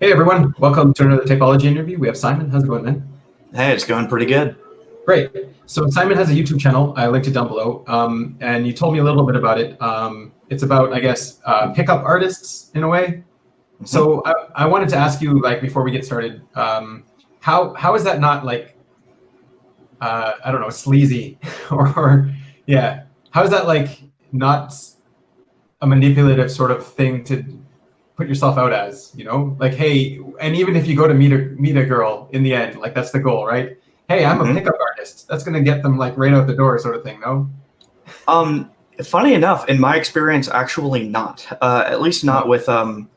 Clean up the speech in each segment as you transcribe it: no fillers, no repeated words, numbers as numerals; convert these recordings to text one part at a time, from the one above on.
Hey everyone, welcome to another typology interview. We have Simon. How's it going, man? Hey, it's going pretty good. Great. So Simon has a YouTube channel. I linked it down below. And you told me a little bit about it. It's about, I guess, pickup artists in a way. So I wanted to ask you, like, before we get started, how is that not like, I don't know, sleazy or yeah, how is that like not a manipulative sort of thing to put yourself out as, like, hey, and even if you go to meet a girl in the end, like that's the goal, right? Hey, I'm a pickup artist. That's going to get them like right out the door sort of thing. No? Funny enough, in my experience, actually not, at least not with, not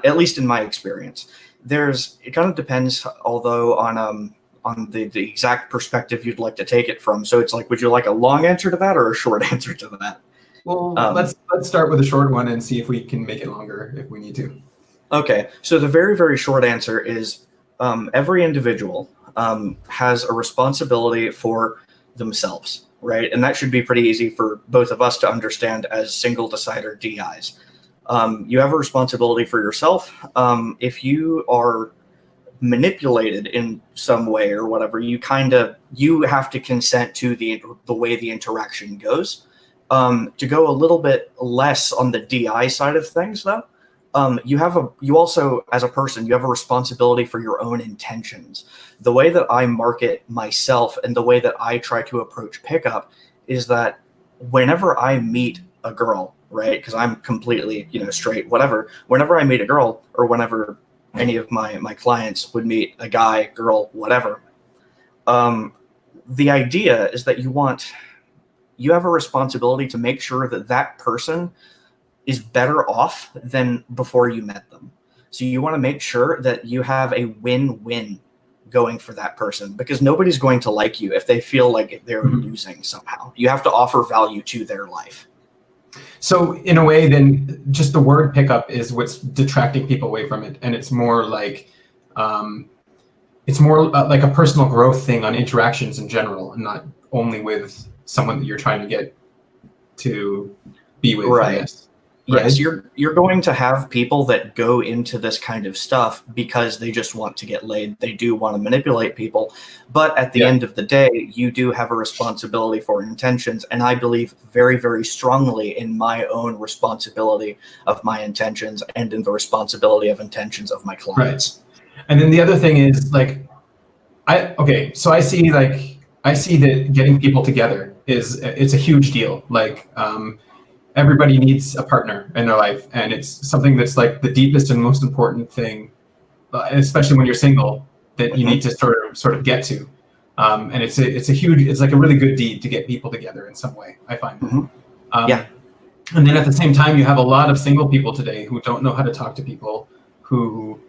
at least in my experience. It kind of depends, although on the exact perspective you'd like to take it from. So it's like, would you like a long answer to that or a short answer to that? Well, let's start with a short one and see if we can make it longer if we need to. Okay, so the very, very short answer is every individual has a responsibility for themselves, right? And that should be pretty easy for both of us to understand as single decider DIs. You have a responsibility for yourself. If you are manipulated in some way or whatever, you have to consent to the way the interaction goes. To go a little bit less on the DI side of things, though, you also, as a person, you have a responsibility for your own intentions. The way that I market myself and the way that I try to approach pickup is that whenever I meet a girl, right, because I'm completely, straight, whatever, whenever I meet a girl or whenever any of my clients would meet a guy, girl, whatever, the idea is that you have a responsibility to make sure that that person is better off than before you met them. So you want to make sure that you have a win-win going for that person, because nobody's going to like you if they feel like they're losing somehow. You have to offer value to their life. So in a way, then just the word pickup is what's detracting people away from it. And it's more like, like a personal growth thing on interactions in general, and not only with someone that you're trying to get to be with, right. I guess. Right? Yes, you're going to have people that go into this kind of stuff because they just want to get laid. They do want to manipulate people. But at the end of the day, you do have a responsibility for intentions. And I believe very, very strongly in my own responsibility of my intentions and in the responsibility of intentions of my clients. Right. And then the other thing is, like, so I see that getting people together it's a huge deal. Like, everybody needs a partner in their life, and it's something that's like the deepest and most important thing, especially when you're single, that you need to sort of get to. And it's like a really good deed to get people together in some way, I find. And then at the same time, you have a lot of single people today who don't know how to talk to people, who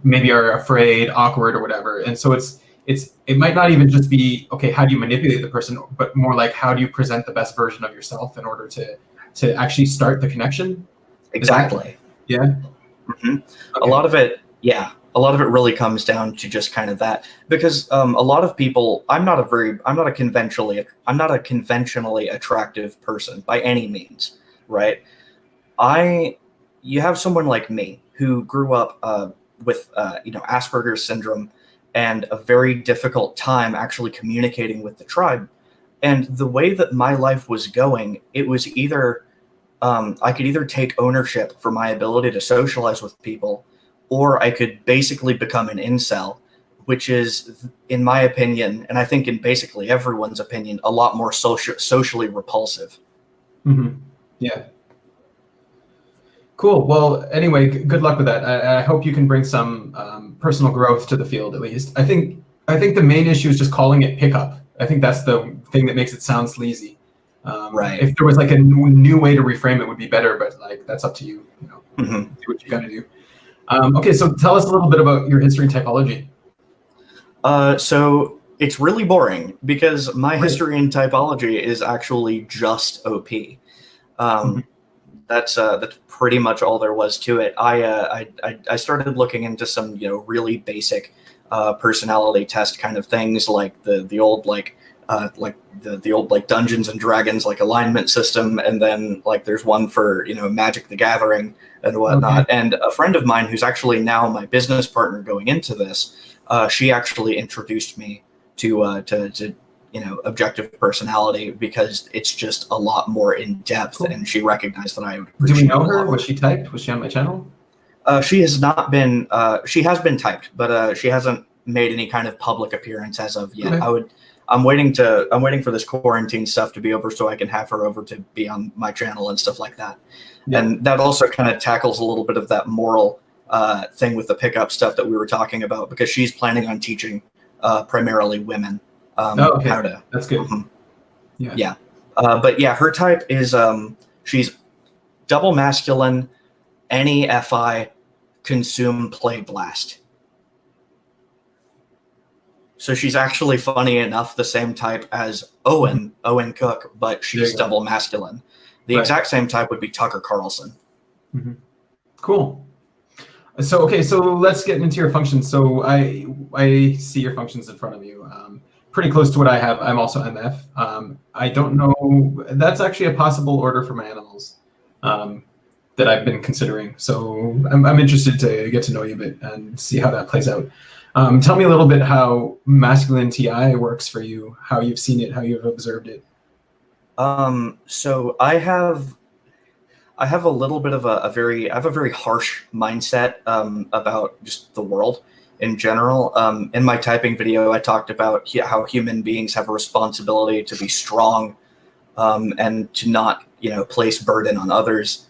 maybe are afraid, awkward, or whatever. And so it might not even just be, okay, how do you manipulate the person, but more like, how do you present the best version of yourself in order to actually start the connection? Exactly. Yeah. Okay. A lot of it really comes down to just kind of that, because a lot of people, I'm not a conventionally attractive person by any means, right? You have someone like me who grew up with Asperger's syndrome and a very difficult time actually communicating with the tribe. And the way that my life was going, it was either I could either take ownership for my ability to socialize with people, or I could basically become an incel, which is, in my opinion, and I think in basically everyone's opinion, a lot more socially repulsive. Yeah. Cool. Well, anyway, good luck with that. I hope you can bring some personal growth to the field, at least. I think the main issue is just calling it pickup. I think that's the thing that makes it sound sleazy. Right. If there was like a new way to reframe it, would be better, but like that's up to you. Do what you got to do. Okay, so tell us a little bit about your history and typology. So it's really boring because my history in typology is actually just OP. That's pretty much all there was to it. I started looking into some really basic personality test kind of things, like the old, like, like the old like Dungeons and Dragons like alignment system, and then like there's one for Magic the Gathering and whatnot. Okay. And a friend of mine who's actually now my business partner going into this, she actually introduced me to objective personality, because it's just a lot more in depth, Cool. and she recognized that I would Do we appreciate know it a her? lot. Was she typed? Was she on my channel? She has not been. She has been typed, but she hasn't made any kind of public appearance as of yet. Okay. I'm waiting for this quarantine stuff to be over so I can have her over to be on my channel and stuff like that. Yeah. And that also kind of tackles a little bit of that moral thing with the pickup stuff that we were talking about, because she's planning on teaching primarily women Okay. how to. That's good. Yeah. Yeah. But yeah, her type is she's double masculine, NEFI, consume, play, blast. So she's actually, funny enough, the same type as Owen Cook, but she's double masculine. The exact same type would be Tucker Carlson. Mm-hmm. Cool. So, okay, so let's get into your functions. So I see your functions in front of you. Pretty close to what I have. I'm also MF. I don't know. That's actually a possible order for my animals that I've been considering. So I'm interested to get to know you a bit and see how that plays out. Tell me a little bit how masculine TI works for you, how you've seen it, how you've observed it. So I have a little bit of a very harsh mindset about just the world in general. In my typing video, I talked about how human beings have a responsibility to be strong and to not place burden on others.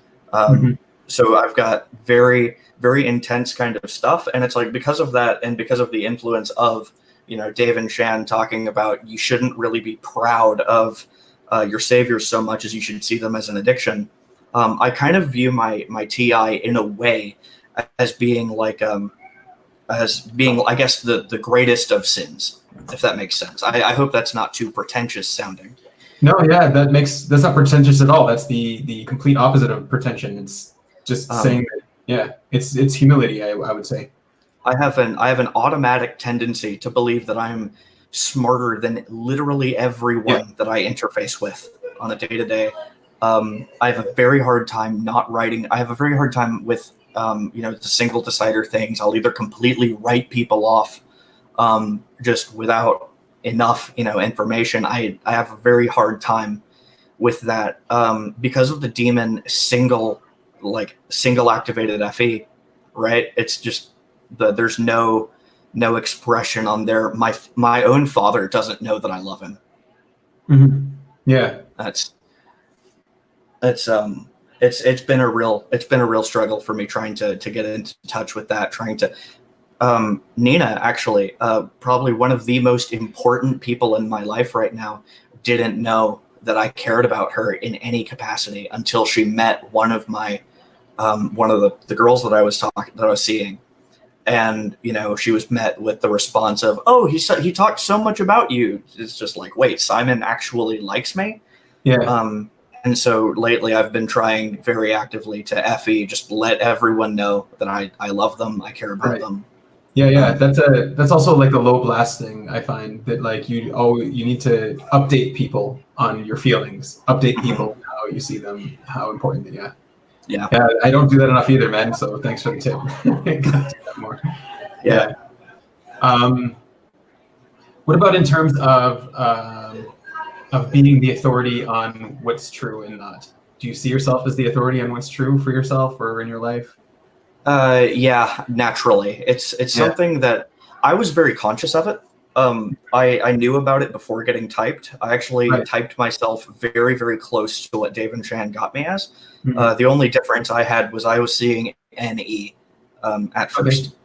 So I've got very, very intense kind of stuff. And it's like, because of that, and because of the influence of, Dave and Shan talking about, you shouldn't really be proud of your saviors so much as you should see them as an addiction. I kind of view my TI in a way as being like, I guess, the greatest of sins, if that makes sense. I hope that's not too pretentious sounding. No, yeah, that's not pretentious at all. That's the complete opposite of pretension. It's just saying that, yeah, it's humility, I would say. I have an automatic tendency to believe that I'm smarter than literally everyone that I interface with on a day-to-day. I have a very hard time not writing. I have a very hard time with the single decider things. I'll either completely write people off just without enough information. I have a very hard time with that because of the demon single activated FE, right? It's just there's no expression on there. My own father doesn't know that I love him. Mm-hmm. Yeah, it's been a real struggle for me trying to get into touch with that. Trying to Nina, actually, probably one of the most important people in my life right now, didn't know that I cared about her in any capacity until she met one of the girls that I was seeing. And she was met with the response of, "Oh, he talked so much about you." It's just like, wait, Simon actually likes me? yeah. And so lately I've been trying very actively to FE, just let everyone know that I love them, I care about them. Yeah. That's also like a low blast thing. I find that like you need to update people on your feelings, update people how you see them, how important they are. Yeah, I don't do that enough either, man. So thanks for the tip. Gotta do that more. Yeah. What about in terms of being the authority on what's true and not? Do you see yourself as the authority on what's true for yourself or in your life? Yeah, naturally. It's something that I was very conscious of it. I knew about it before getting typed. I actually typed myself very, very close to what Dave and Shan got me as. Mm-hmm. The only difference I had was I was seeing NE at first.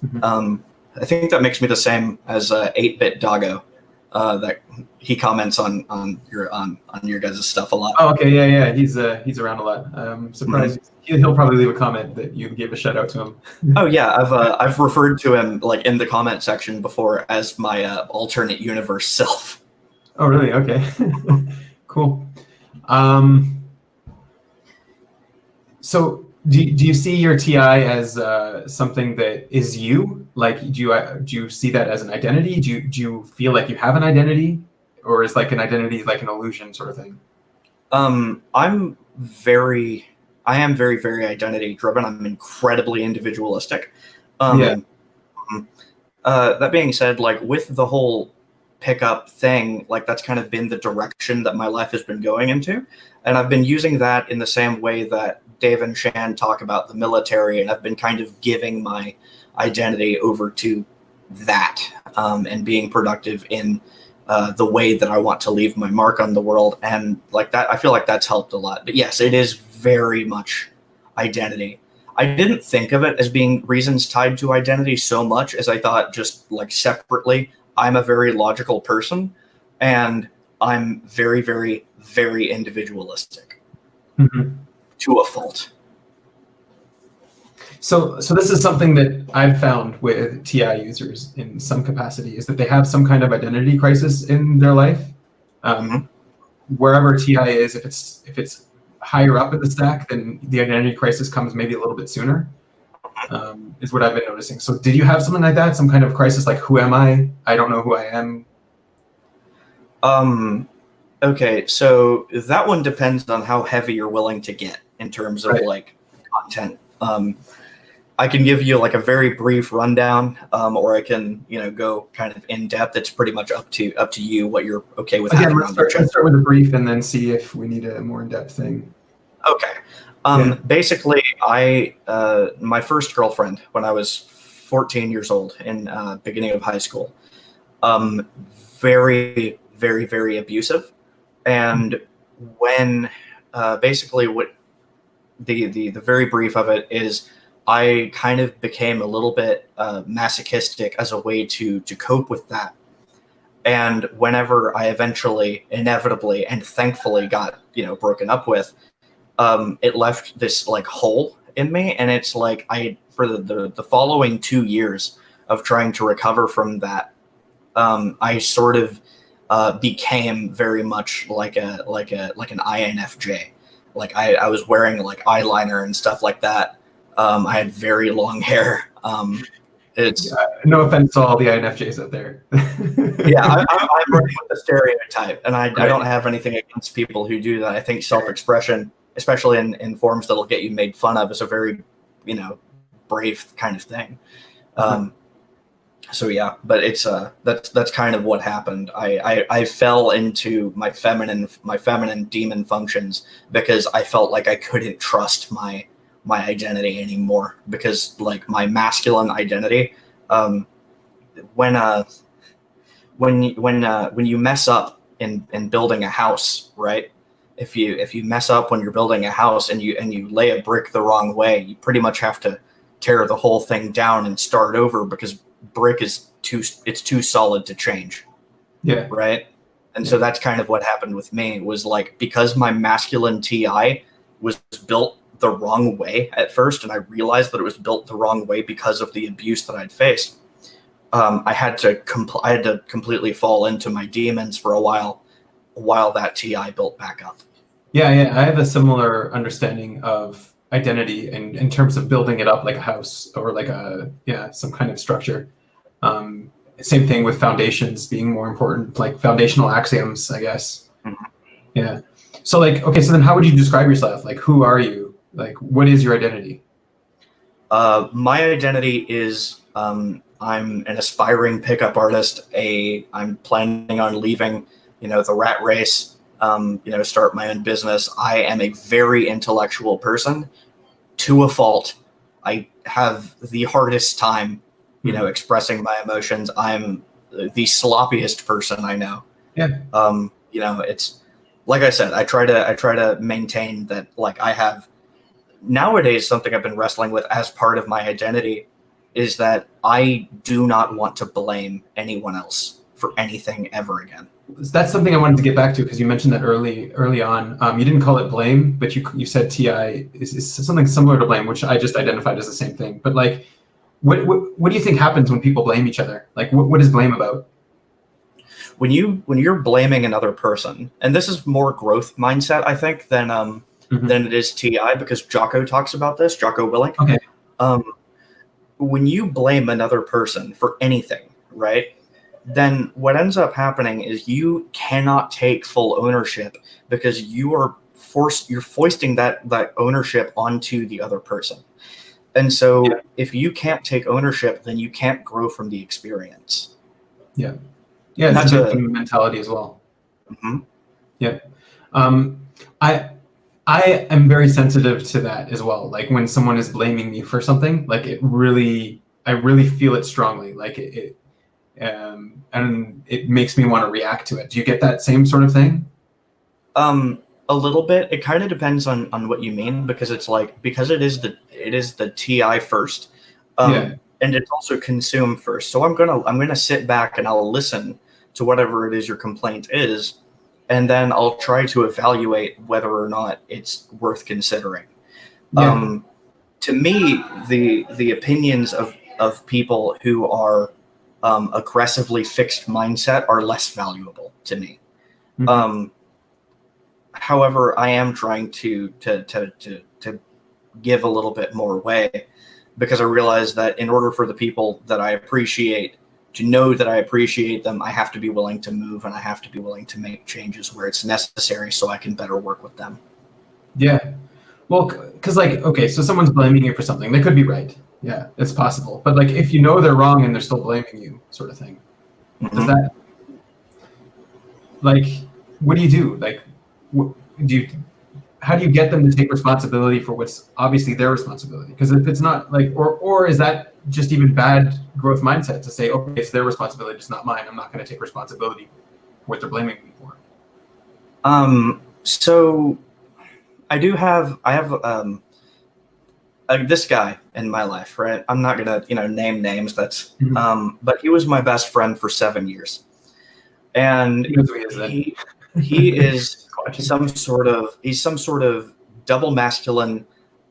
Mm-hmm. I think that makes me the same as 8-bit Doggo. That he comments on your guys' stuff a lot. Oh, okay, yeah. He's around a lot. I'm surprised. He'll probably leave a comment that you gave a shout out to him. Oh yeah, I've referred to him like in the comment section before as my alternate universe self. Oh really? Okay. Cool. So do you see your TI as something that is you? Like, do you see that as an identity? Do you feel like you have an identity, or is like an identity like an illusion sort of thing? I'm very, I am very, very identity driven. I'm incredibly individualistic. Yeah. Um, that being said, like with the whole pickup thing, like that's kind of been the direction that my life has been going into. And I've been using that in the same way that Dave and Shan talk about the military. And I've been kind of giving my identity over to that, and being productive in the way that I want to leave my mark on the world. And like that, I feel like that's helped a lot. But yes, it is very much identity. I didn't think of it as being reasons tied to identity so much as I thought just like separately. I'm a very logical person, and I'm very, very, very individualistic to a fault. So this is something that I've found with TI users in some capacity, is that they have some kind of identity crisis in their life. Wherever TI is, if it's higher up in the stack, then the identity crisis comes maybe a little bit sooner, is what I've been noticing. So did you have something like that, some kind of crisis, like who am I? I don't know who I am. Okay, so that one depends on how heavy you're willing to get in terms of like content. I can give you like a very brief rundown, or I can, go kind of in depth. It's pretty much up to you what you're okay with. Again, let's start with a brief and then see if we need a more in-depth thing. Okay. Basically, my first girlfriend when I was 14 years old in beginning of high school, very, very, very abusive. And when basically what the very brief of it is, I kind of became a little bit masochistic as a way to cope with that. And whenever I eventually, inevitably, and thankfully got, broken up with, it left this like hole in me. And it's like for the following 2 years of trying to recover from that, I sort of became very much like an INFJ. Like I was wearing like eyeliner and stuff like that. I had very long hair. It's no offense to all the INFJs out there. Yeah, I'm running with the stereotype, and I don't have anything against people who do that. I think self-expression, especially in forms that'll get you made fun of, is a very, brave kind of thing. So yeah, but it's that's kind of what happened. I fell into my feminine demon functions because I felt like I couldn't trust my identity anymore, because like my masculine identity, when you mess up in building a house, right? If you mess up when you're building a house and you lay a brick the wrong way, you pretty much have to tear the whole thing down and start over, because brick is too solid to change. Yeah. Right. And so that's kind of what happened with me, was like, because my masculine TI was built the wrong way at first, and I realized that it was built the wrong way because of the abuse that I'd faced. I had to completely fall into my demons for a while that TI built back up. Yeah, I have a similar understanding of identity in terms of building it up like a house, or like some kind of structure. Same thing with foundations being more important, like foundational axioms, I guess. Mm-hmm. Yeah. So like, okay, so then how would you describe yourself? Like, who are you? Like, what is your identity? My identity is I'm an aspiring pickup artist. I'm planning on leaving, the rat race, start my own business. I am a very intellectual person to a fault. I have the hardest time, expressing my emotions. I'm the sloppiest person I know. Yeah. It's like I said, I try to maintain that, like, I have nowadays something I've been wrestling with as part of my identity is that I do not want to blame anyone else for anything ever again. That's something I wanted to get back to, because you mentioned that early on. You didn't call it blame, but you said TI is something similar to blame, which I just identified as the same thing. But like, what do you think happens when people blame each other? Like, what is blame about? When you're blaming another person, and this is more growth mindset, I think, than it is TI, because Jocko talks about this, Jocko Willink. Okay. when you blame another person for anything, right? Then what ends up happening is you cannot take full ownership because you're foisting that ownership onto the other person. And so if you can't take ownership, then you can't grow from the experience. Yeah. Yeah, it's a victim mentality as well. Mm-hmm. Yeah. I am very sensitive to that as well. Like when someone is blaming me for something, like I really feel it strongly. Like and it makes me want to react to it. Do you get that same sort of thing? A little bit. It kind of depends on what you mean, because it's like, because it is the TI first, and it's also consume first. So I'm gonna sit back and I'll listen to whatever it is your complaint is, and then I'll try to evaluate whether or not it's worth considering. To me, the opinions of people who are aggressively fixed mindset are less valuable to me. Mm-hmm. However, I am trying to give a little bit more way, because I realize that in order for the people that I appreciate to know that I appreciate them, I have to be willing to move, and I have to be willing to make changes where it's necessary so I can better work with them. Yeah. Well, because like, okay, so someone's blaming you for something. They could be right. Yeah, it's possible. But like, if you know they're wrong and they're still blaming you, sort of thing, does that, like, what do you do? Like, how do you get them to take responsibility for what's obviously their responsibility? Because if it's not like, or is that just even bad growth mindset to say, okay, it's their responsibility, it's not mine. I'm not going to take responsibility for what they're blaming me for. So I have this guy in my life, right? I'm not gonna, name names. That's, but he was my best friend for 7 years, and he is some sort of double masculine.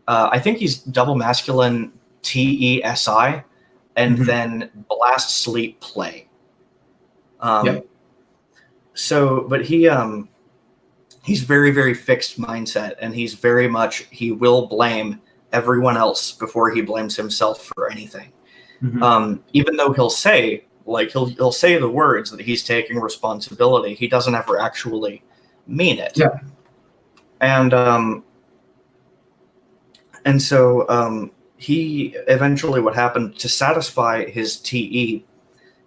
I think he's double masculine TESI, and then blast sleep play. So, but he's very, very fixed mindset, and he will blame everyone else before he blames himself for anything. Even though he'll say the words that he's taking responsibility, he doesn't ever actually mean it. Yeah. And so he eventually, what happened, to satisfy his TE,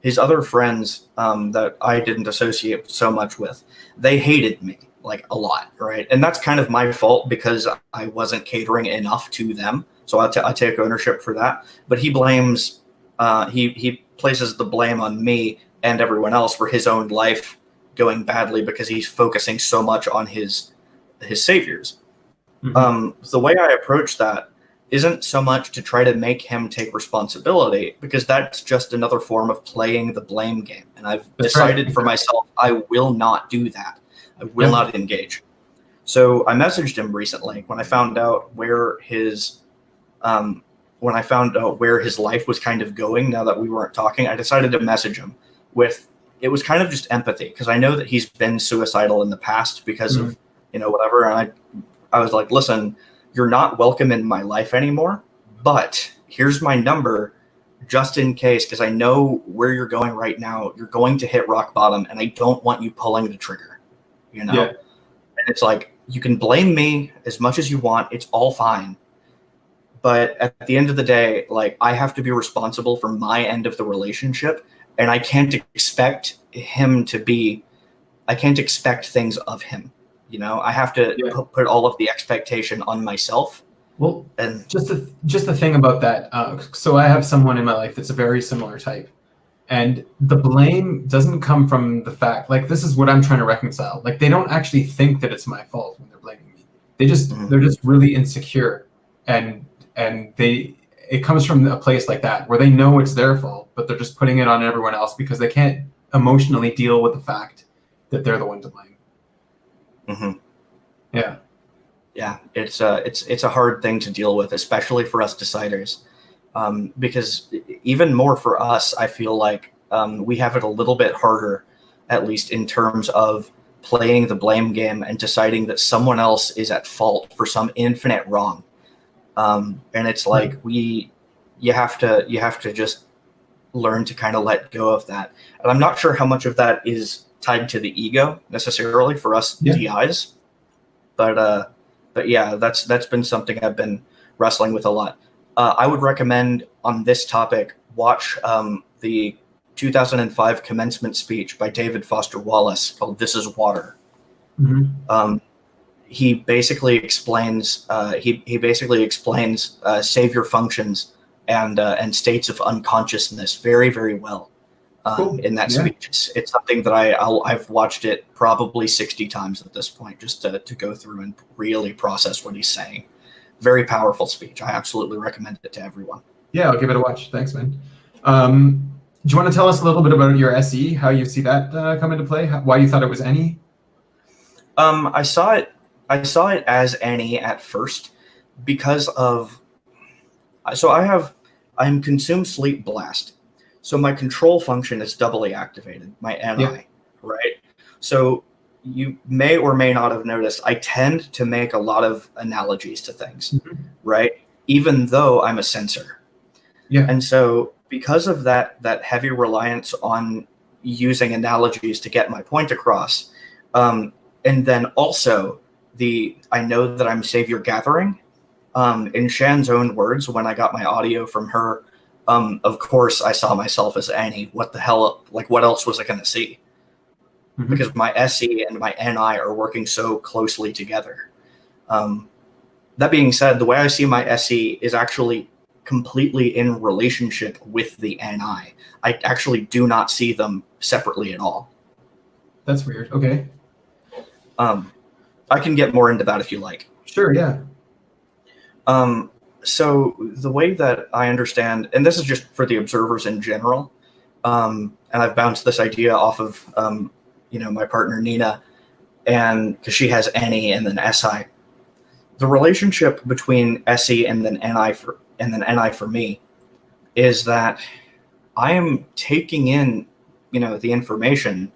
his other friends that I didn't associate so much with, they hated me like a lot, right? And that's kind of my fault, because I wasn't catering enough to them. So I take ownership for that. But he blames, he places the blame on me and everyone else for his own life going badly, because he's focusing so much on his saviors. The way I approach that isn't so much to try to make him take responsibility, because that's just another form of playing the blame game. And I've decided for myself, I will not do that. I will not engage. So I messaged him recently when I found out where his life was kind of going. Now that we weren't talking, I decided to message him it was kind of just empathy, because I know that he's been suicidal in the past because of, whatever. And I was like, listen, you're not welcome in my life anymore, but here's my number just in case, because I know where you're going right now. You're going to hit rock bottom, and I don't want you pulling the trigger. And it's like, you can blame me as much as you want. It's all fine. But at the end of the day, like, I have to be responsible for my end of the relationship, and I can't expect things of him. I have to put all of the expectation on myself. Well, and just the thing about that. So I have someone in my life that's a very similar type. And the blame doesn't come from the fact, like, this is what I'm trying to reconcile. Like, they don't actually think that it's my fault when they're blaming me. They're just really insecure, and it comes from a place like that where they know it's their fault, but they're just putting it on everyone else because they can't emotionally deal with the fact that they're the one to blame. Yeah, it's a hard thing to deal with, especially for us deciders. Because even more for us, I feel like we have it a little bit harder, at least in terms of playing the blame game and deciding that someone else is at fault for some infinite wrong. And it's like, you have to just learn to kind of let go of that. And I'm not sure how much of that is tied to the ego necessarily for us DIs, but yeah, that's been something I've been wrestling with a lot. I would recommend on this topic, watch the 2005 commencement speech by David Foster Wallace called "This Is Water." Mm-hmm. He basically explains savior functions and states of unconsciousness very, very well in that speech. It's something that I've watched it probably 60 times at this point, just to go through and really process what he's saying. Very powerful speech. I absolutely recommend it to everyone. Yeah, I'll give it a watch. Thanks, man. Do you want to tell us a little bit about your SE, how you see that come into play, why you thought it was any? I saw it as any at first because of, I'm consume sleep blast. So my control function is doubly activated, my NI, right? So you may or may not have noticed, I tend to make a lot of analogies to things, right? Even though I'm a sensor. Yeah. And so because of that heavy reliance on using analogies to get my point across, and then also I know that I'm savior gathering. In Shan's own words, when I got my audio from her, of course I saw myself as Annie. What the hell? Like, what else was I going to see? Because my SE and my NI are working so closely together. That being said, the way I see my SE is actually completely in relationship with the NI. I actually do not see them separately at all. That's weird. Okay. I can get more into that if you like. Sure, yeah. So the way that I understand, and this is just for the observers in general, and I've bounced this idea off of, my partner Nina, and because she has NE and then SI. The relationship between SE and then NI for me is that I am taking in, the information,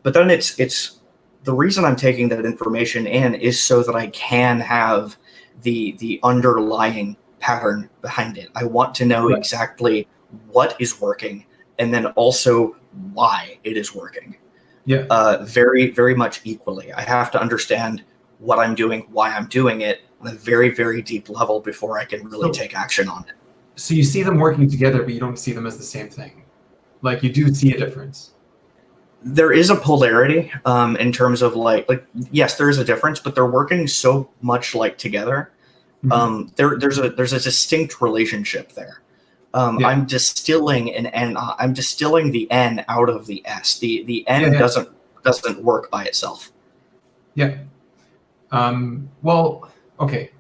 but then it's the reason I'm taking that information in is so that I can have the underlying pattern behind it. I want to know exactly what is working and then also why it is working. Yeah. Very, very much equally. I have to understand what I'm doing, why I'm doing it on a very, very deep level before I can really take action on it. So you see them working together, but you don't see them as the same thing. Like, you do see a difference. There is a polarity in terms of like yes, there is a difference, but they're working so much like together. There's a distinct relationship there. I'm distilling I'm distilling the N out of the S. The N doesn't work by itself. Yeah. Well, okay.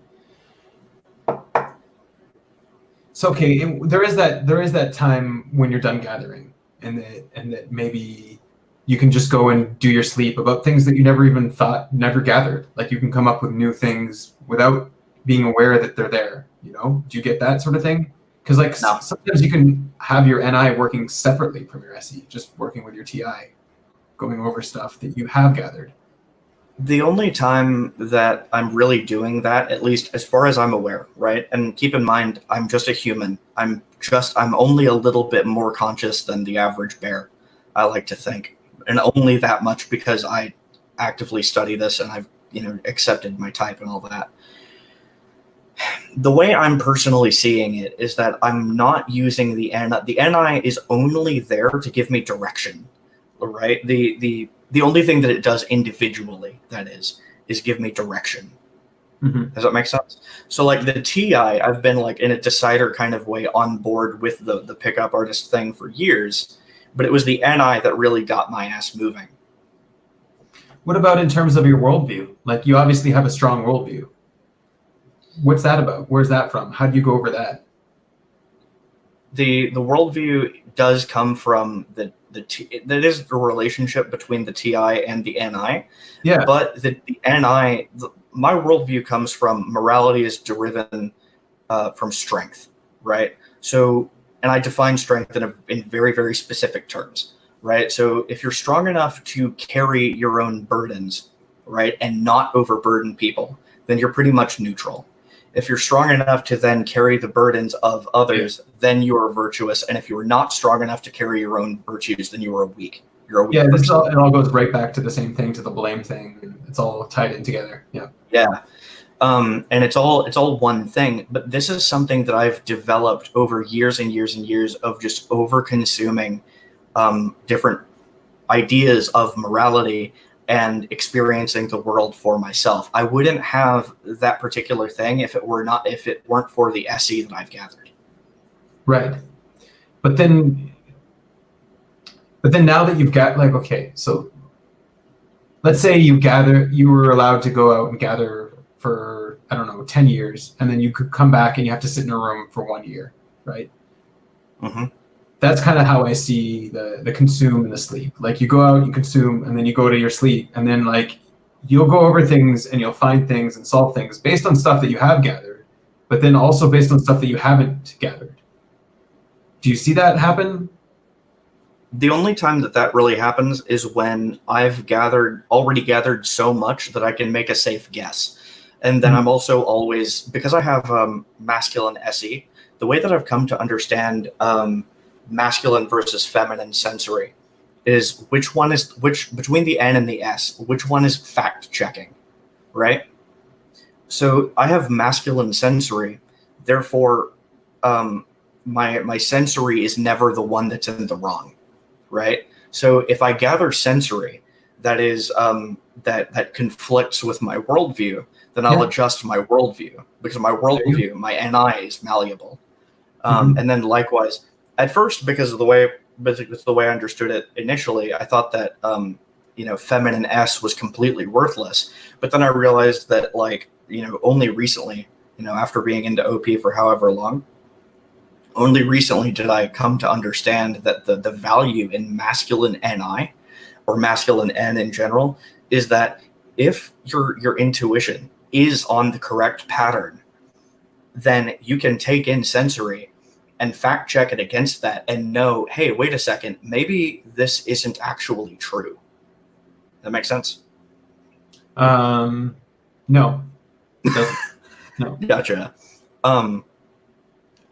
So there is that time when you're done gathering, and that maybe you can just go and do your sleep about things that you never even never gathered. Like, you can come up with new things without being aware that they're there. Do you get that sort of thing? Because sometimes you can have your NI working separately from your SE, just working with your TI, going over stuff that you have gathered. The only time that I'm really doing that, at least as far as I'm aware, right? And keep in mind, I'm just a human. I'm only a little bit more conscious than the average bear, I like to think. And only that much because I actively study this and I've, accepted my type and all that. The way I'm personally seeing it is that I'm not using the NI. The NI is only there to give me direction, right? The only thing that it does individually, that is give me direction. Does that make sense? So like the TI, I've been like in a decider kind of way on board with the pickup artist thing for years, but it was the NI that really got my ass moving. What about in terms of your worldview? Like, you obviously have a strong worldview. What's that about? Where's that from? How do you go over that? The worldview does come from that is the relationship between the TI and the NI. Yeah. But the NI, my worldview comes from morality is driven from strength, right? So, and I define strength in very, very specific terms, right? So if you're strong enough to carry your own burdens, right, and not overburden people, then you're pretty much neutral. If you're strong enough to then carry the burdens of others, then you are virtuous. And if you are not strong enough to carry your own virtues, then you are weak. You're a weak person. It all goes right back to the same thing, to the blame thing. And it's all tied in together. Yeah. Yeah. And it's all one thing. But this is something that I've developed over years and years and years of just over consuming different ideas of morality and experiencing the world for myself. I wouldn't have that particular thing if it weren't for the SE that I've gathered. Right. But then now that you've got, like, okay, so let's say you were allowed to go out and gather for, I don't know, 10 years, and then you could come back and you have to sit in a room for 1 year, right? Mm-hmm. That's kind of how I see the consume and the sleep. Like, you go out, you consume, and then you go to your sleep, and then, like, you'll go over things and you'll find things and solve things based on stuff that you have gathered, but then also based on stuff that you haven't gathered. Do you see that happen? The only time that really happens is when I've already gathered so much that I can make a safe guess. And then I'm also always, because I have masculine SE, the way that I've come to understand masculine versus feminine sensory is which between the N and the S, which one is fact checking, right? So I have masculine sensory, therefore my sensory is never the one that's in the wrong, right? So if I gather sensory that is that conflicts with my worldview, then I'll adjust my worldview, because my worldview, my NI, is malleable. And then likewise, at first, because the way I understood it initially, I thought that feminine S was completely worthless. But then I realized that, like, only recently, after being into OP for however long, only recently did I come to understand that the value in masculine NI, or masculine N in general, is that if your intuition is on the correct pattern, then you can take in sensory and fact check it against that and know, hey, wait a second, maybe this isn't actually true. That makes sense? No. It doesn't. No. Gotcha. I'm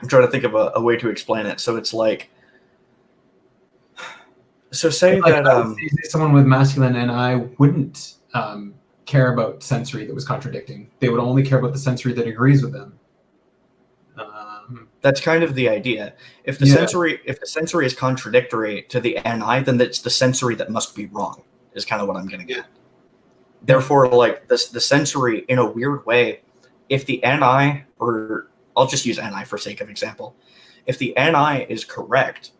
trying to think of a way to explain it. So it's like, so say like, that someone with masculine NI wouldn't care about sensory that was contradicting. They would only care about the sensory that agrees with them. That's kind of the idea. If the sensory is contradictory to the NI, then it's the sensory that must be wrong, is kind of what I'm getting at. Therefore, like, the sensory, in a weird way, if the NI, or I'll just use NI for sake of example, if the NI is correct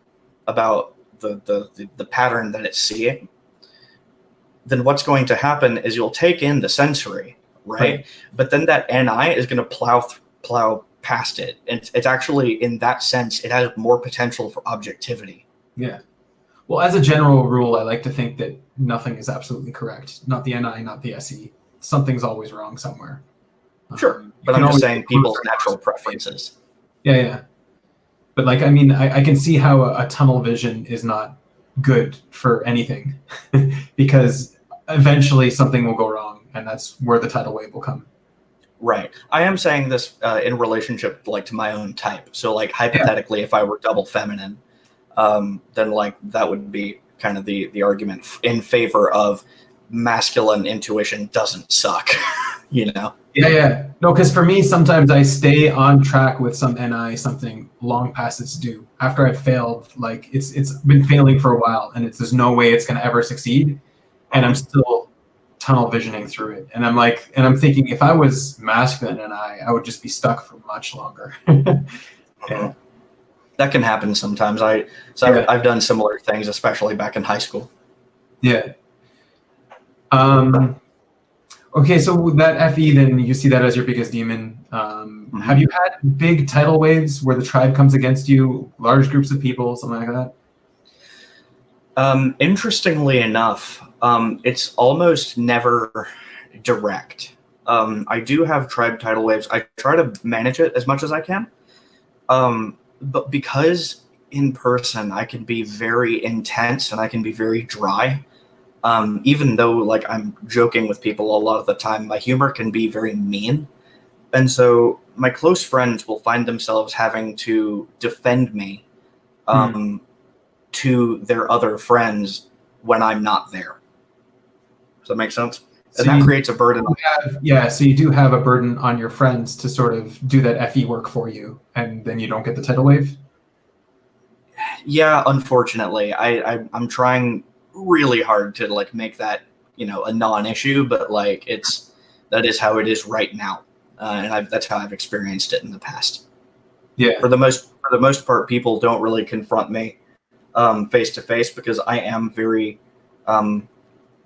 about the pattern that it's seeing, then what's going to happen is you'll take in the sensory, right? But then that NI is going to plow past it. And it's actually, in that sense, it has more potential for objectivity. Yeah. Well, as a general rule, I like to think that nothing is absolutely correct. Not the NI, not the SE. Something's always wrong somewhere. Sure. But I'm just saying people's natural preferences. Yeah. But, like, I mean, I can see how a tunnel vision is not good for anything because eventually something will go wrong, and that's where the tidal wave will come. Right. I am saying this in relationship, like, to my own type. So, like, hypothetically, if I were double feminine, then, like, that would be kind of the argument in favor of masculine intuition doesn't suck, Yeah. No, because for me, sometimes I stay on track with some NI, something long past its due. After I've failed, like, it's been failing for a while, and there's no way it's going to ever succeed, and I'm still tunnel visioning through it, and I'm thinking, if I was masculine NI, I would just be stuck for much longer. Yeah. That can happen sometimes. I've done similar things, especially back in high school. Yeah. Okay, so that FE, then you see that as your biggest demon. Have you had big tidal waves where the tribe comes against you, large groups of people, something like that? Interestingly enough, it's almost never direct. I do have tribe tidal waves. I try to manage it as much as I can. But because in person I can be very intense and I can be very dry, even though, like, I'm joking with people a lot of the time, my humor can be very mean. And so my close friends will find themselves having to defend me to their other friends when I'm not there. Does that make sense? So And that creates a burden. So you do have a burden on your friends to sort of do that FE work for you, and then you don't get the tidal wave? Yeah, unfortunately. I'm trying really hard to like make that, a non-issue, but like that is how it is right now. And that's how I've experienced it in the past. Yeah. For the most part, people don't really confront me face to face because I am very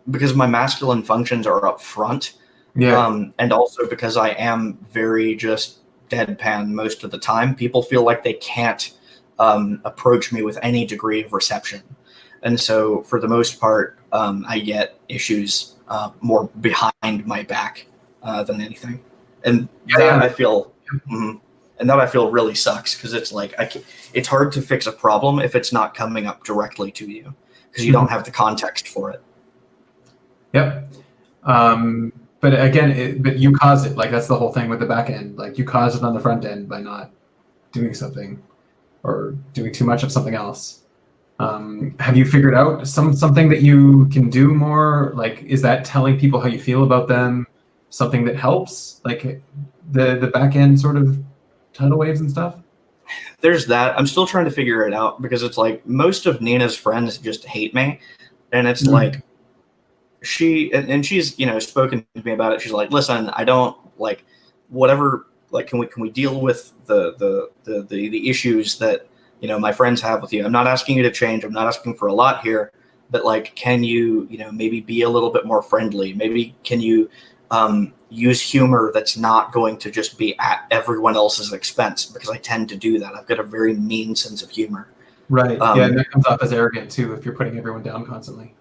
because my masculine functions are up front. Yeah. And also because I am very just deadpan most of the time. People feel like they can't approach me with any degree of reception. And so for the most part, I get issues more behind my back than anything. And I feel, and that I feel really sucks because it's like, it's hard to fix a problem if it's not coming up directly to you because you don't have the context for it. Yep. But again, but you cause it. Like that's the whole thing with the back end. Like you cause it on the front end by not doing something or doing too much of something else. Have you figured out something that you can do more? Like, is that telling people how you feel about them something that helps? Like the back end sort of tidal waves and stuff? There's that. I'm still trying to figure it out because it's like most of Nina's friends just hate me. And it's like, she's spoken to me about it. She's like, listen, I don't like whatever, like can we deal with the issues that my friends have with you? I'm not asking you to change. I'm not asking for a lot here, but like, can you maybe be a little bit more friendly? Maybe can you use humor that's not going to just be at everyone else's expense, because I tend to do that. I've got a very mean sense of humor. Right. Yeah, and that comes off as arrogant too if you're putting everyone down constantly.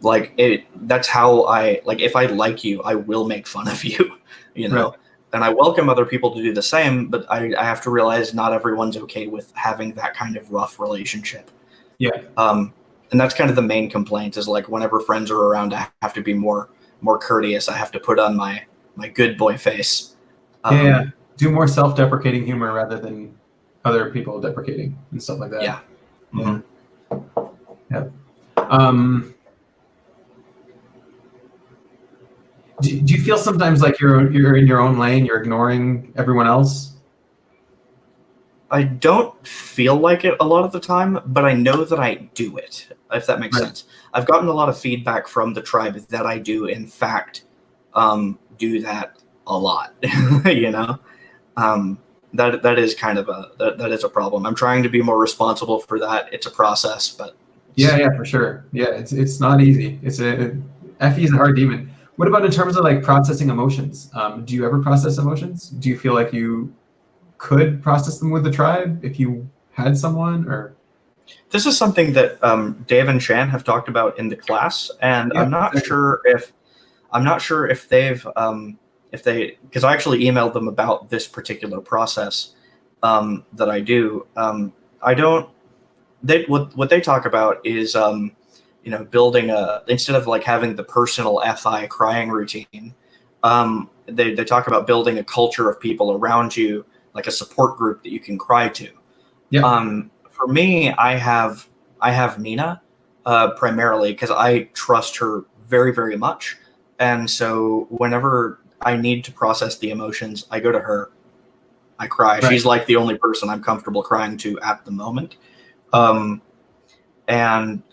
Like that's how if I like you, I will make fun of you, Right. And I welcome other people to do the same, but I have to realize not everyone's okay with having that kind of rough relationship. Yeah. And that's kind of the main complaint is like whenever friends are around, I have to be more courteous. I have to put on my good boy face. Yeah. Do more self-deprecating humor rather than other people deprecating and stuff like that. Yeah. Yeah. Yeah. Do you feel sometimes like you're in your own lane, you're ignoring everyone else? I don't feel like it a lot of the time, but I know that I do it, if that makes sense. I've gotten a lot of feedback from the tribe that I do, in fact, do that a lot, That is kind of that is a problem. I'm trying to be more responsible for that. It's a process, but yeah, for sure. Yeah, it's not easy. FE is a hard demon. What about in terms of like processing emotions? Do you ever process emotions? Do you feel like you could process them with the tribe if you had someone? Or this is something that Dave and Shan have talked about in the class, and I'm not sure if they've because I actually emailed them about this particular process that I do. What they talk about is building instead of like having the personal FI crying routine, they talk about building a culture of people around you, like a support group that you can cry to. yeah. For me, I have Nina primarily because I trust her very, very much. And so whenever I need to process the emotions, I go to her. I cry. Right. She's like the only person I'm comfortable crying to at the moment. And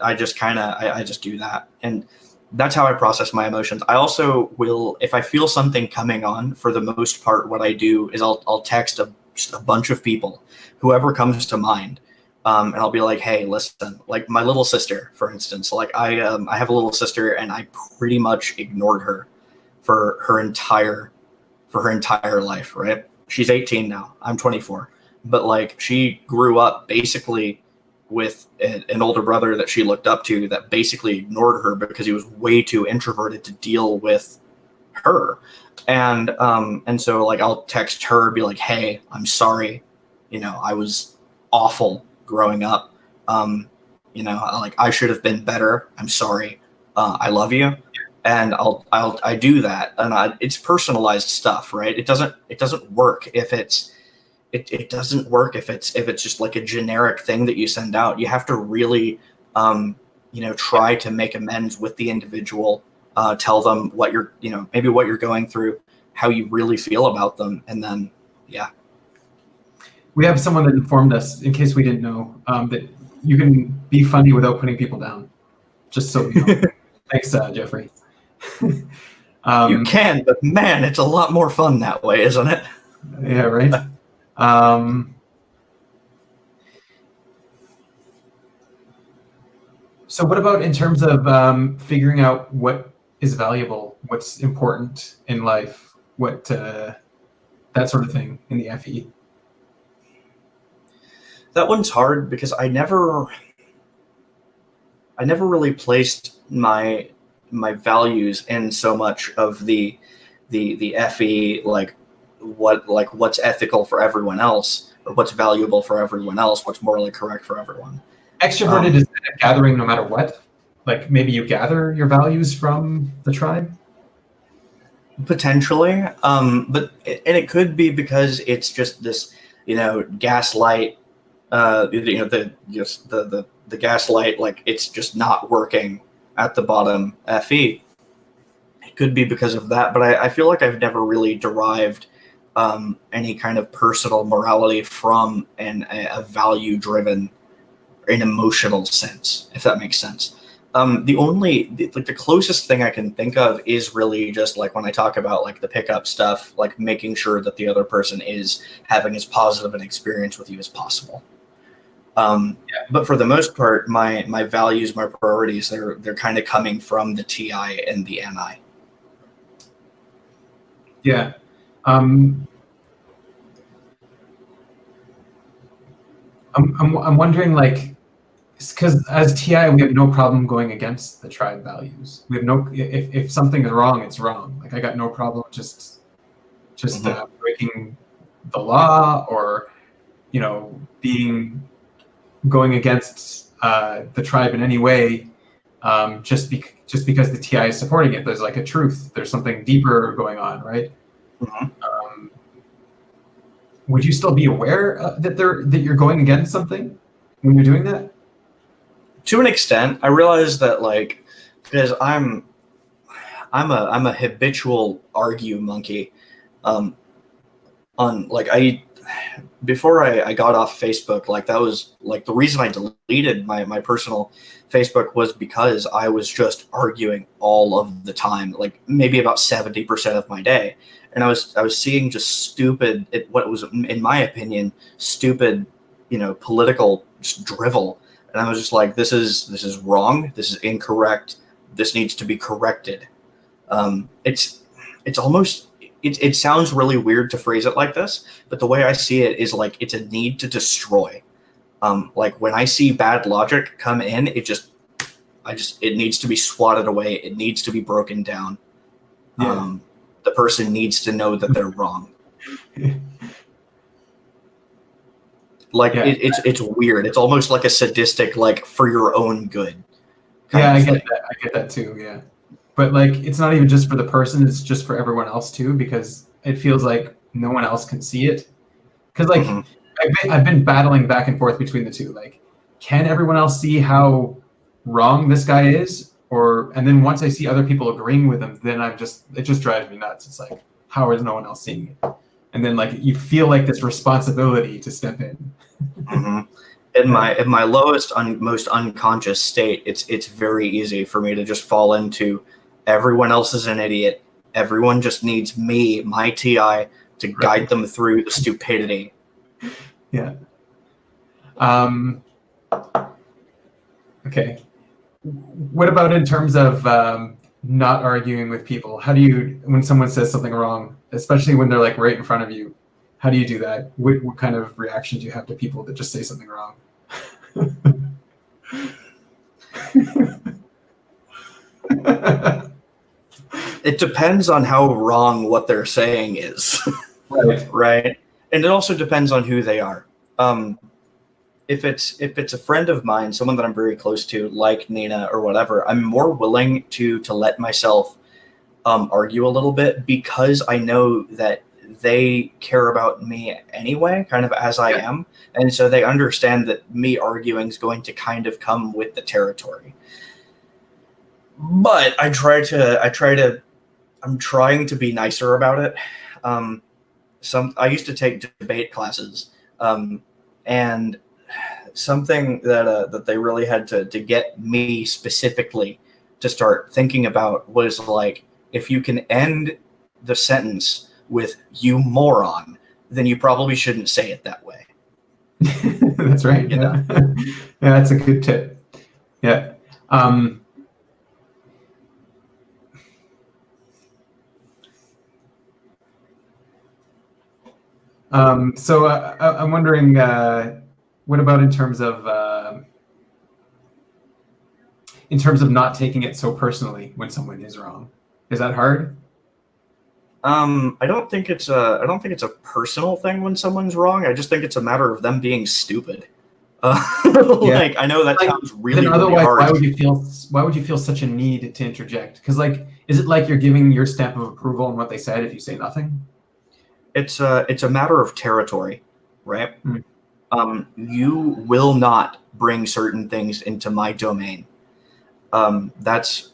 I just I just do that. And that's how I process my emotions. I also will, if I feel something coming on, for the most part, what I do is I'll text just a bunch of people, whoever comes to mind. And I'll be like, hey, listen, like my little sister, for instance, like I have a little sister and I pretty much ignored her for her entire life. Right. She's 18 now. I'm 24, but like she grew up basically with an older brother that she looked up to that basically ignored her because he was way too introverted to deal with her. And so like I'll text her, be like, hey, I'm sorry. I was awful growing up. Like I should have been better. I'm sorry. I love you. and I do that, and it's personalized stuff, right? It doesn't work if it doesn't work if it's just like a generic thing that you send out. You have to really try to make amends with the individual, tell them what you're maybe what you're going through, how you really feel about them, and then we have someone that informed us, in case we didn't know, that you can be funny without putting people down. Just so you know. Thanks, Jeffrey. You can, but man, it's a lot more fun that way, isn't it? Yeah, right. So what about in terms of figuring out what is valuable, what's important in life, what that sort of thing in the FE? That one's hard because I never really placed my values in so much of the FE, like what's ethical for everyone else, or what's valuable for everyone else, what's morally correct for everyone. Extroverted is gathering no matter what. Like maybe you gather your values from the tribe. Potentially, but it could be because it's just this, gaslight. The gaslight, like it's just not working at the bottom FE. It could be because of that, but I feel like I've never really derived any kind of personal morality from a value-driven, an emotional sense, if that makes sense. The closest thing I can think of is really just like when I talk about like the pickup stuff, like making sure that the other person is having as positive an experience with you as possible. But for the most part, my values, my priorities, they're kind of coming from the TI and the NI. Yeah. I'm wondering, like, because as TI we have no problem going against the tribe values. We have no, if something is wrong, it's wrong. Like I got no problem just breaking the law, or going against the tribe in any way, just because the TI is supporting it. There's like a truth. There's something deeper going on, right? Mm-hmm. Would you still be aware that you're going against something when you're doing that? To an extent, I realize that, like, because I'm a habitual argue monkey. Before I got off Facebook, like that was like the reason I deleted my personal Facebook was because I was just arguing all of the time, like maybe about 70% of my day. And I was seeing just stupid, what was, in my opinion, stupid, political just drivel. And I was just like, this is wrong. This is incorrect. This needs to be corrected. It's almost, it sounds really weird to phrase it like this, but the way I see it is like it's a need to destroy. Like when I see bad logic come in, it needs to be swatted away. It needs to be broken down. Yeah. The person needs to know that they're wrong. Like Yeah. it's weird. It's almost like a sadistic, like for your own good. Yeah, I get that. I get that too. Yeah, but like it's not even just for the person; it's just for everyone else too, because it feels like no one else can see it. Because like I've been battling back and forth between the two. Like, can everyone else see how wrong this guy is? And then once I see other people agreeing with him, then it just drives me nuts. It's like, how is no one else seeing it? And then like you feel like this responsibility to step in. Mm-hmm. In my lowest, most unconscious state, it's very easy for me to just fall into everyone else is an idiot. Everyone just needs me, my TI, to guide them through the stupidity. Yeah. Okay. What about in terms of not arguing with people? How do you, when someone says something wrong, especially when they're like right in front of you, how do you do that? What kind of reaction do you have to people that just say something wrong? It depends on how wrong what they're saying is. Right. Right. And it also depends on who they are. if it's a friend of mine, someone that I'm very close to, like Nina or whatever, I'm more willing to let myself argue a little bit, because I know that they care about me anyway, kind of as I am, and so they understand that me arguing is going to kind of come with the territory. But I'm trying to be nicer about it. I used to take debate classes, and something that they really had to get me specifically to start thinking about was like, if you can end the sentence with "you moron," then you probably shouldn't say it that way. That's right. Yeah. Yeah, that's a good tip. Yeah. So I'm wondering, what about in terms of not taking it so personally when someone is wrong? Is that hard? I don't think it's a personal thing when someone's wrong. I just think it's a matter of them being stupid. Like, I know that sounds really, then otherwise, really hard. why would you feel such a need to interject? Because like, is it like you're giving your stamp of approval on what they said if you say nothing? It's a matter of territory, right? Hmm. You will not bring certain things into my domain. That's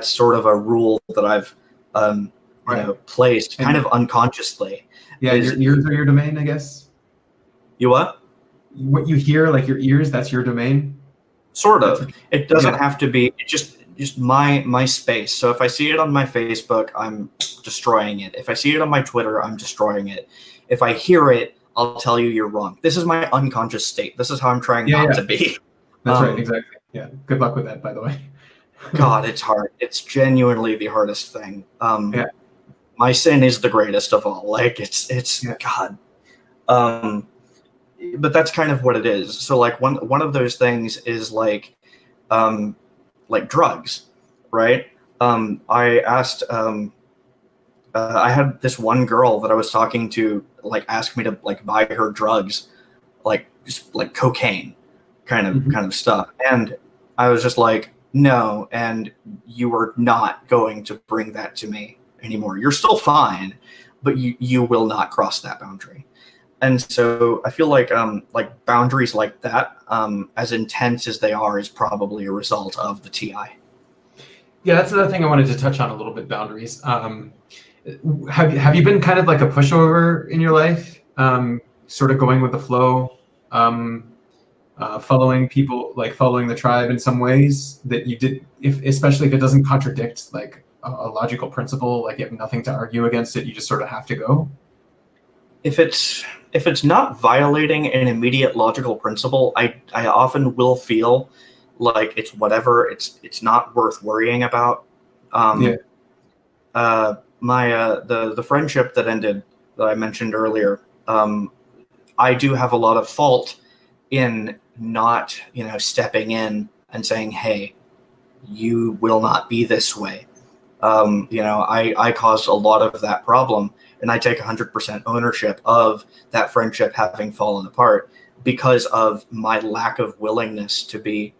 sort of a rule that I've placed kind of unconsciously. Yeah, your ears are your domain, I guess. You what? What you hear, like your ears, that's your domain. Sort of. It doesn't have to be. It just my space. So if I see it on my Facebook, I'm destroying it. If I see it on my Twitter, I'm destroying it. If I hear it, I'll tell you you're wrong. This is my unconscious state. This is how I'm trying not to be. That's right. Exactly. Yeah. Good luck with that, by the way. God, it's hard. It's genuinely the hardest thing. Yeah. My sin is the greatest of all. Like, it's God. But that's kind of what it is. So like one of those things is like drugs, right? I asked I had this one girl that I was talking to like ask me to like buy her drugs, like just like cocaine kind of stuff. And I was just like, no, and you are not going to bring that to me anymore. You're still fine, but you will not cross that boundary. And so I feel like boundaries like that, as intense as they are, is probably a result of the TI. Yeah, that's another thing I wanted to touch on a little bit, boundaries. Have you been kind of like a pushover in your life, sort of going with the flow, following people, like following the tribe in some ways that you did, especially if it doesn't contradict like a logical principle, like you have nothing to argue against it, you just sort of have to go? If it's not violating an immediate logical principle, I often will feel like it's whatever. It's not worth worrying about. The friendship that ended that I mentioned earlier, I do have a lot of fault in not stepping in and saying, hey, you will not be this way. I caused a lot of that problem, and I take 100% ownership of that friendship having fallen apart because of my lack of willingness to be,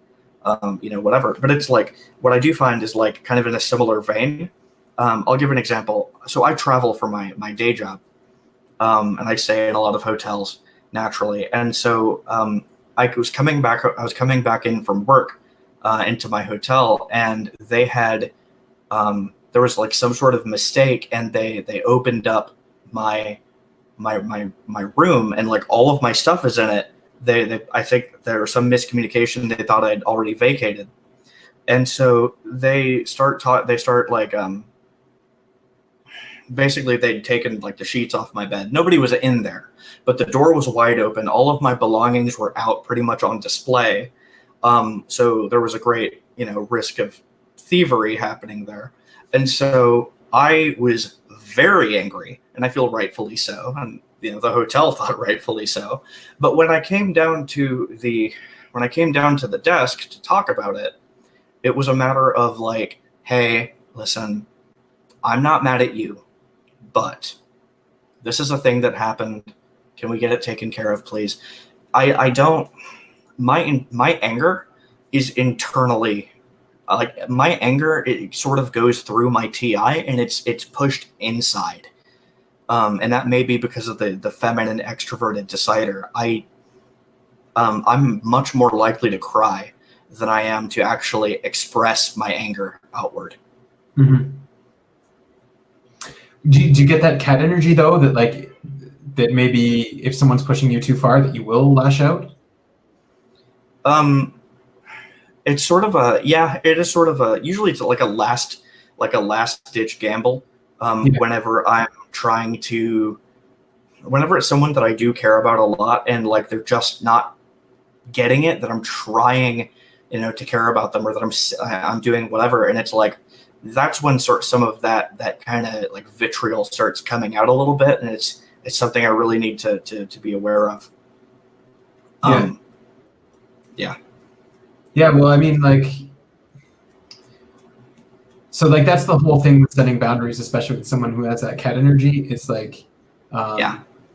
whatever. But it's like, what I do find is like kind of in a similar vein. I'll give an example. So I travel for my day job, and I stay in a lot of hotels naturally. And so I was coming back in from work into my hotel, and they had there was like some sort of mistake, and they opened up my room, and like all of my stuff is in it. I think there was some miscommunication. They thought I'd already vacated, and so they start like basically they'd taken like the sheets off my bed. Nobody was in there, but the door was wide open. All of my belongings were out pretty much on display. So there was a great risk of thievery happening there. And so I was very angry, and I feel rightfully so. And the hotel thought rightfully so. But when I came down to the desk to talk about it, it was a matter of like, hey, listen, I'm not mad at you, but this is a thing that happened. Can we get it taken care of, please? I don't my anger is internally, like my anger, it sort of goes through my TI and it's pushed inside. And that may be because of the feminine extroverted decider. I'm much more likely to cry than I am to actually express my anger outward. Mm-hmm. Do you get that cat energy though, that like that maybe if someone's pushing you too far that you will lash out? It's sort of a, yeah, it is sort of a, usually it's like a last ditch gamble. Whenever I'm trying to, whenever it's someone that I do care about a lot and like they're just not getting it, that I'm trying, to care about them, or that I'm doing whatever, and it's like that's when some of that kind of like vitriol starts coming out a little bit, and it's something I really need to be aware of. Yeah, well, I mean, like, so like that's the whole thing with setting boundaries, especially with someone who has that cat energy. It's like,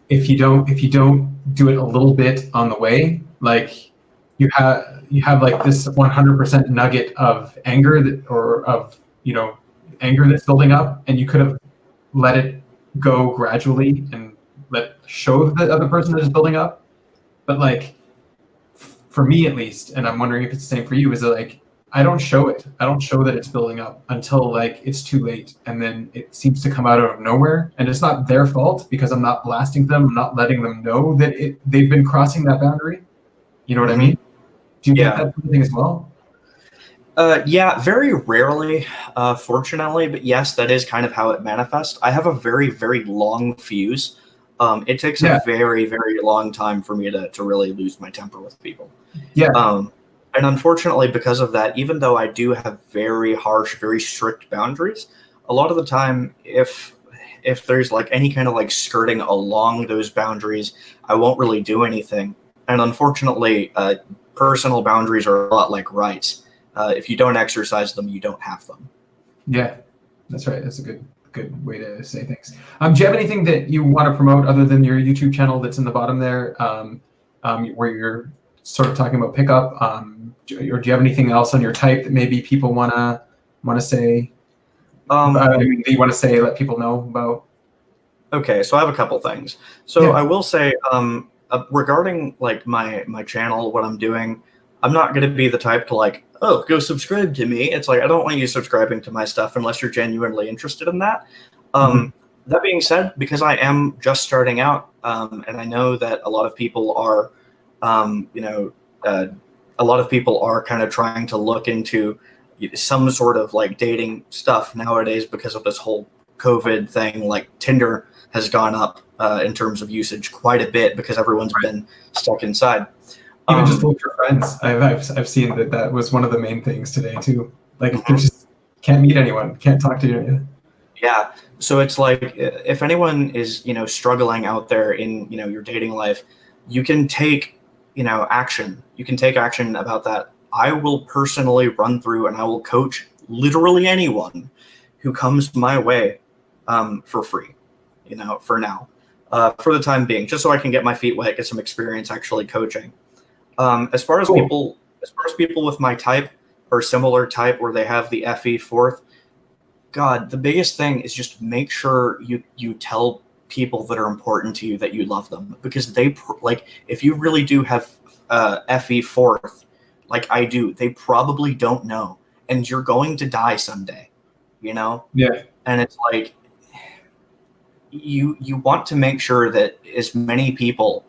if you don't do it a little bit on the way, like you have like this 100% nugget of anger of anger that's building up, and you could have let it go gradually and show the other person that is building up. But like, for me at least, and I'm wondering if it's the same for you, is that like I don't show it. I don't show that it's building up until like it's too late, and then it seems to come out of nowhere. And it's not their fault because I'm not blasting them. I'm not letting them know that they've been crossing that boundary. You know what I mean? Do you get that thing as well? Yeah, very rarely, fortunately, but yes, that is kind of how it manifests. I have a very, very long fuse. It takes a very, very long time for me to really lose my temper with people. Yeah. And unfortunately, because of that, even though I do have very harsh, very strict boundaries, a lot of the time, if there's like any kind of like skirting along those boundaries, I won't really do anything. And unfortunately, personal boundaries are a lot like rights. If you don't exercise them, you don't have them. Yeah, that's right. That's a good way to say things. Do you have anything that you want to promote other than your YouTube channel that's in the bottom there, where you're sort of talking about pickup, or do you have anything else on your type that maybe people want to say? That you want to say, let people know about? Okay, so I have a couple things. So I will say, regarding like my channel, what I'm doing, I'm not going to be the type to like, oh, go subscribe to me. It's like, I don't want you subscribing to my stuff unless you're genuinely interested in that. That being said, because I am just starting out, and I know that a lot of people are, a lot of people are kind of trying to look into some sort of like dating stuff nowadays because of this whole COVID thing. Like Tinder has gone up in terms of usage quite a bit because everyone's been stuck inside. Even just look for friends. I've seen that was one of the main things today too. Like you just can't meet anyone, can't talk to you. Yeah. So it's like if anyone is struggling out there in your dating life, you can take action. You can take action about that. I will personally run through and I will coach literally anyone who comes my way for free. For now, for the time being, just so I can get my feet wet, get some experience actually coaching. As far as people with my type or similar type where they have the FE fourth, God, the biggest thing is just make sure you tell people that are important to you that you love them, because they like if you really do have FE fourth, like I do, they probably don't know, and you're going to die someday, Yeah. And it's like you want to make sure that as many people.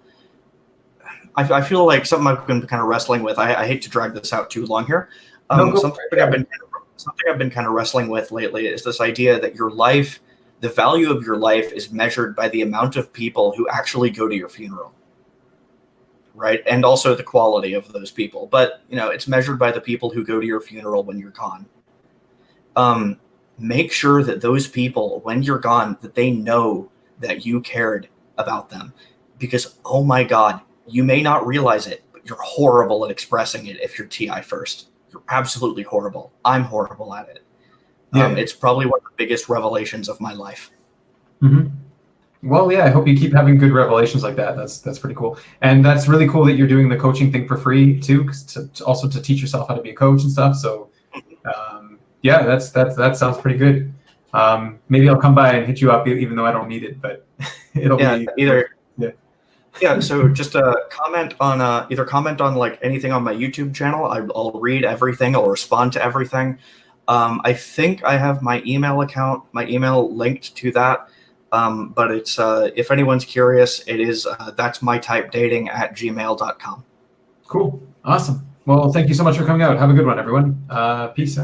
I feel like something I've been kind of wrestling with. I hate to drag this out too long here. Something I've been kind of wrestling with lately is this idea that your life, the value of your life, is measured by the amount of people who actually go to your funeral, right? And also the quality of those people. But it's measured by the people who go to your funeral when you're gone. Make sure that those people, when you're gone, that they know that you cared about them, because oh my God. You may not realize it, but you're horrible at expressing it if you're TI first. You're absolutely horrible. I'm horrible at it. It's probably one of the biggest revelations of my life. Mm-hmm. Well, yeah, I hope you keep having good revelations like that. That's pretty cool, and that's really cool that you're doing the coaching thing for free too, 'cause also to teach yourself how to be a coach and stuff. So, yeah, that sounds pretty good. Maybe I'll come by and hit you up, even though I don't need it, but it'll Yeah, be either. yeah. Yeah, so just comment on either comment on like anything on my YouTube channel. I'll read everything. I'll respond to everything. I think I have my email linked to that. But it's if anyone's curious, it is that's my type dating at gmail.com. Cool, awesome. Well, thank you so much for coming out. Have a good one, everyone. Peace.